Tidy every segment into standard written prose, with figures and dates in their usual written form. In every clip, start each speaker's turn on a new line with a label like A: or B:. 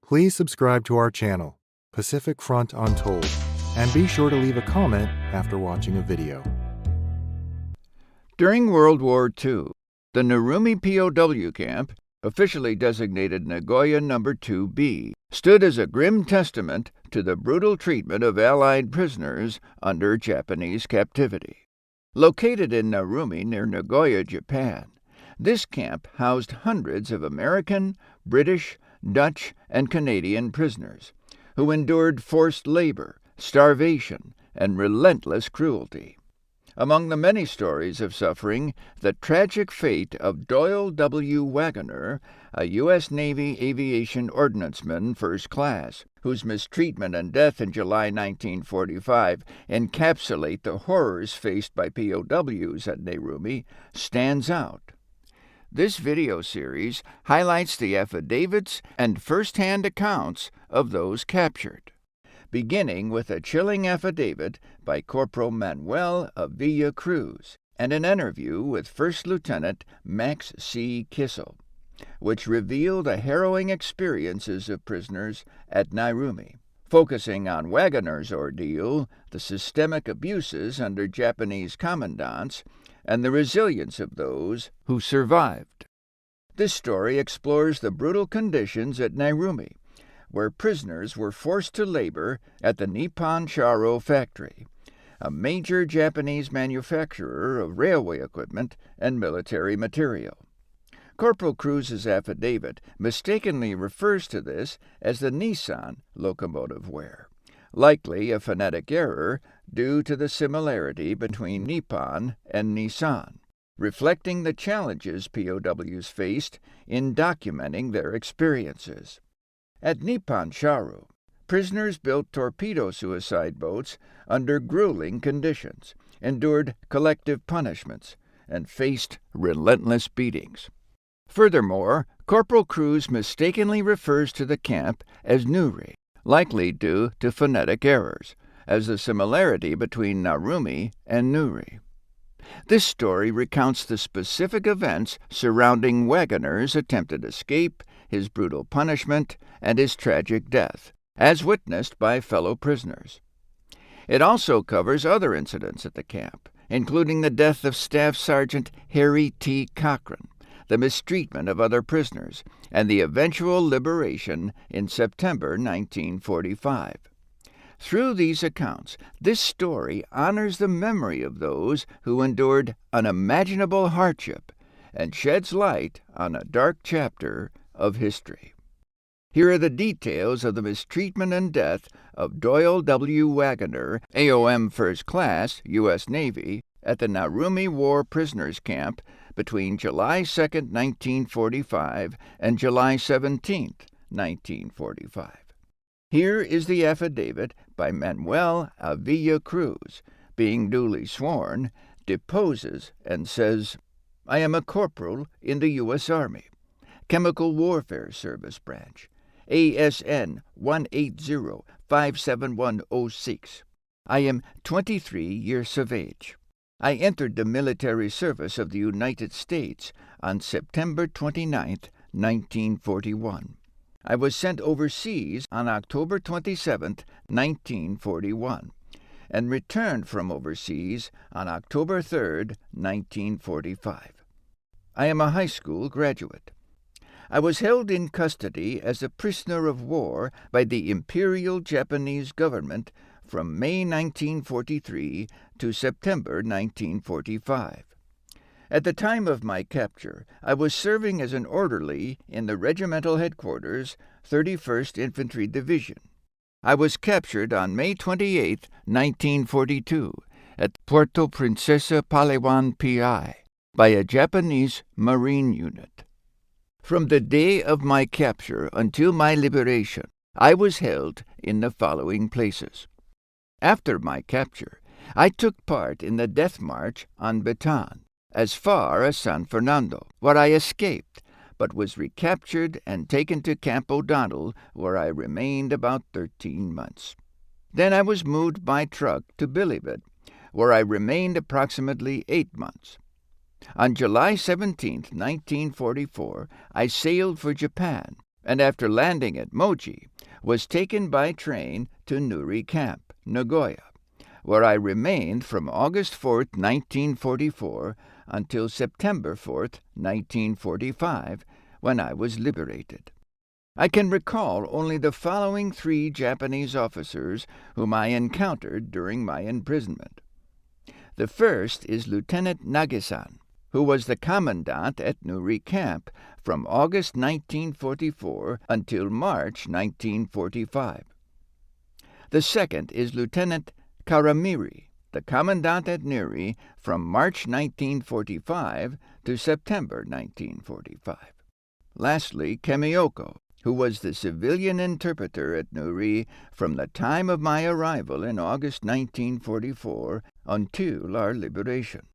A: Please subscribe to our channel, Pacific Front Untold, and be sure to leave a comment after watching a video.
B: During World War II, the Narumi POW camp, officially designated Nagoya No. 2B, stood as a grim testament to the brutal treatment of Allied prisoners under Japanese captivity. Located in Narumi near Nagoya, Japan, this camp housed hundreds of American, British, Dutch, and Canadian prisoners who endured forced labor, starvation, and relentless cruelty. Among the many stories of suffering, the tragic fate of Doyle W. Waggoner, a U.S. Navy aviation ordnanceman first class, whose mistreatment and death in July 1945 encapsulate the horrors faced by POWs at Narumi, stands out. This video series highlights the affidavits and first-hand accounts of those captured, beginning with a chilling affidavit by Corporal Manuel Avila Cruz and an interview with First Lieutenant Max C. Kissel, which revealed the harrowing experiences of prisoners at Narumi, focusing on Waggoner's ordeal, the systemic abuses under Japanese commandants, and the resilience of those who survived. This story explores the brutal conditions at Narumi, where prisoners were forced to labor at the Nippon Sharyo factory, a major Japanese manufacturer of railway equipment and military material. Corporal Cruz's affidavit mistakenly refers to this as the Nissan locomotive wear, likely a phonetic error due to the similarity between Nippon and Nissan, reflecting the challenges POWs faced in documenting their experiences. At Nippon Sharyo, prisoners built torpedo suicide boats under grueling conditions, endured collective punishments, and faced relentless beatings. Furthermore, Corporal Cruz mistakenly refers to the camp as Nuri, likely due to phonetic errors, as the similarity between Narumi and Nuri. This story recounts the specific events surrounding Waggoner's attempted escape, his brutal punishment, and his tragic death, as witnessed by fellow prisoners. It also covers other incidents at the camp, including the death of Staff Sergeant Harry T. Cochran, the mistreatment of other prisoners, and the eventual liberation in September 1945. Through these accounts, this story honors the memory of those who endured unimaginable hardship and sheds light on a dark chapter of history. Here are the details of the mistreatment and death of Doyle W. Waggoner, AOM First Class, U.S. Navy, at the Narumi War Prisoners Camp between July 2, 1945 and July 17, 1945. Here is the affidavit by Manuel Avila Cruz, being duly sworn, deposes and says, "I am a corporal in the U.S. Army, Chemical Warfare Service Branch, ASN 180-57106. I am 23 years of age. I entered the military service of the United States on September 29, 1941. I was sent overseas on October 27, 1941, and returned from overseas on October 3, 1945. I am a high school graduate. I was held in custody as a prisoner of war by the Imperial Japanese government from May 1943 to September 1945. At the time of my capture, I was serving as an orderly in the regimental headquarters, 31st Infantry Division. I was captured on May 28, 1942, at Puerto Princesa, Palawan, PI, by a Japanese Marine unit. From the day of my capture until my liberation, I was held in the following places. After my capture, I took part in the Death March on Bataan, as far as San Fernando, where I escaped, but was recaptured and taken to Camp O'Donnell, where I remained about 13 months. Then I was moved by truck to Bilibid, where I remained approximately 8 months. On July 17, 1944, I sailed for Japan and after landing at Mochi, was taken by train to Nuri Camp, Nagoya, where I remained from August 4, 1944, until September 4, 1945, when I was liberated. I can recall only the following 3 Japanese officers whom I encountered during my imprisonment. The first is Lieutenant Nagasen, who was the commandant at Nuri Camp from August 1944 until March 1945. The second is Lieutenant Karamire, the commandant at Nuri from March 1945 to September 1945. Lastly, Kamioko, who was the civilian interpreter at Nuri from the time of my arrival in August 1944 until our liberation.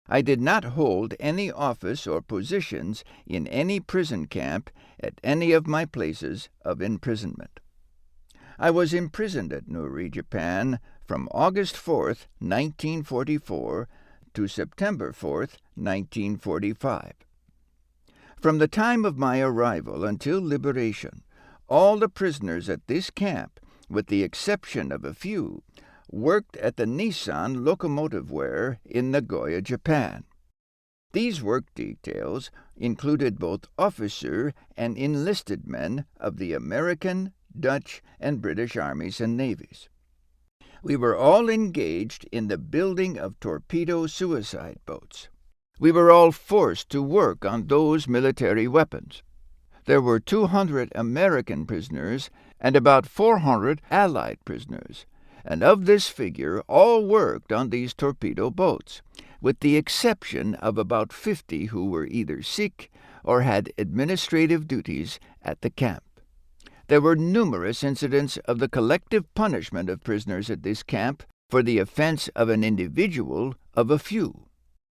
B: I did not hold any office or positions in any prison camp at any of my places of imprisonment. I was imprisoned at Nuri, Japan, from August 4, 1944 to September 4, 1945. From the time of my arrival until liberation, all the prisoners at this camp, with the exception of a few, worked at the Nissan locomotive wear in Nagoya, Japan. These work details included both officer and enlisted men of the American, Dutch, and British armies and navies. We were all engaged in the building of torpedo suicide boats. We were all forced to work on those military weapons. There were 200 American prisoners and about 400 Allied prisoners, and of this figure all worked on these torpedo boats, with the exception of about 50 who were either sick or had administrative duties at the camp. There were numerous incidents of the collective punishment of prisoners at this camp for the offense of an individual of a few.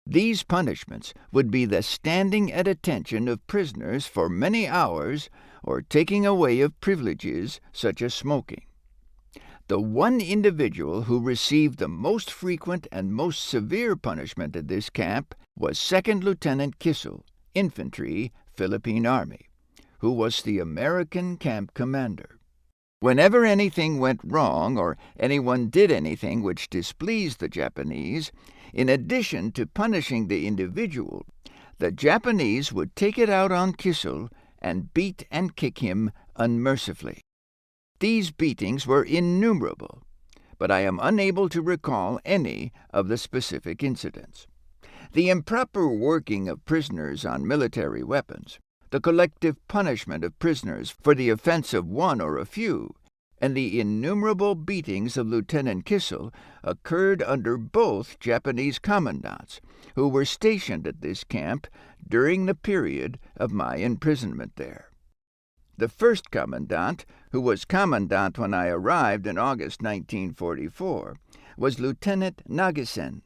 B: These punishments would be the standing at attention of prisoners for many hours or taking away of privileges such as smoking. The one individual who received the most frequent and most severe punishment at this camp was 2nd Lieutenant Kissel, Infantry, Philippine Army, who was the American camp commander. Whenever anything went wrong or anyone did anything which displeased the Japanese, in addition to punishing the individual, the Japanese would take it out on Kissel and beat and kick him unmercifully. These beatings were innumerable, but I am unable to recall any of the specific incidents. The improper working of prisoners on military weapons, the collective punishment of prisoners for the offense of one or a few, and the innumerable beatings of Lieutenant Kissel occurred under both Japanese commandants, who were stationed at this camp during the period of my imprisonment there. The first commandant, who was commandant when I arrived in August 1944, was Lieutenant Nagasen.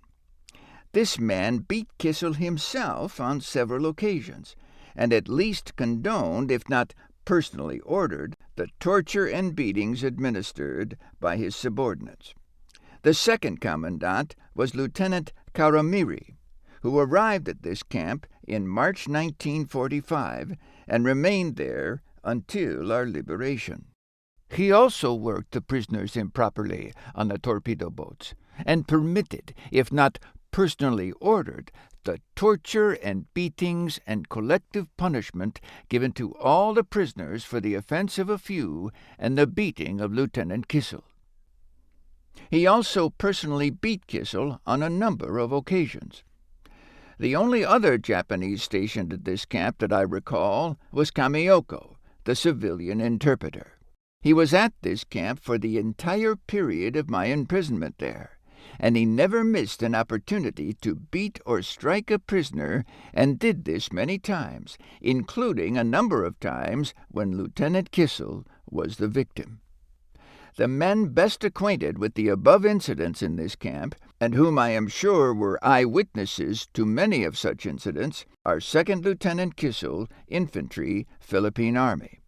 B: This man beat Kissel himself on several occasions, and at least condoned, if not personally ordered, the torture and beatings administered by his subordinates. The second commandant was Lieutenant Karamire, who arrived at this camp in March 1945 and remained there until our liberation. He also worked the prisoners improperly on the torpedo boats and permitted, if not personally ordered, the torture and beatings and collective punishment given to all the prisoners for the offense of a few and the beating of Lieutenant Kissel. He also personally beat Kissel on a number of occasions. The only other Japanese stationed at this camp that I recall was Kamioko, the civilian interpreter. He was at this camp for the entire period of my imprisonment there, and he never missed an opportunity to beat or strike a prisoner, and did this many times, including a number of times when Lieutenant Kissel was the victim. The men best acquainted with the above incidents in this camp, and whom I am sure were eyewitnesses to many of such incidents, are 2nd Lieutenant Kissel, Infantry, Philippine Army;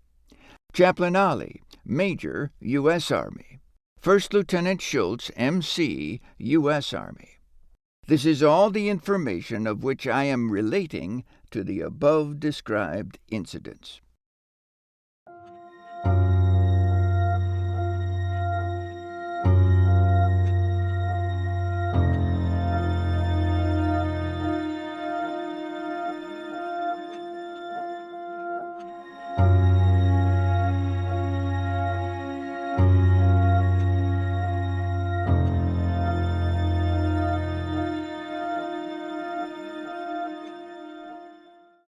B: Chaplain Ali, Major, U.S. Army; 1st Lieutenant Schultz, M.C., U.S. Army. This is all the information of which I am relating to the above described incidents.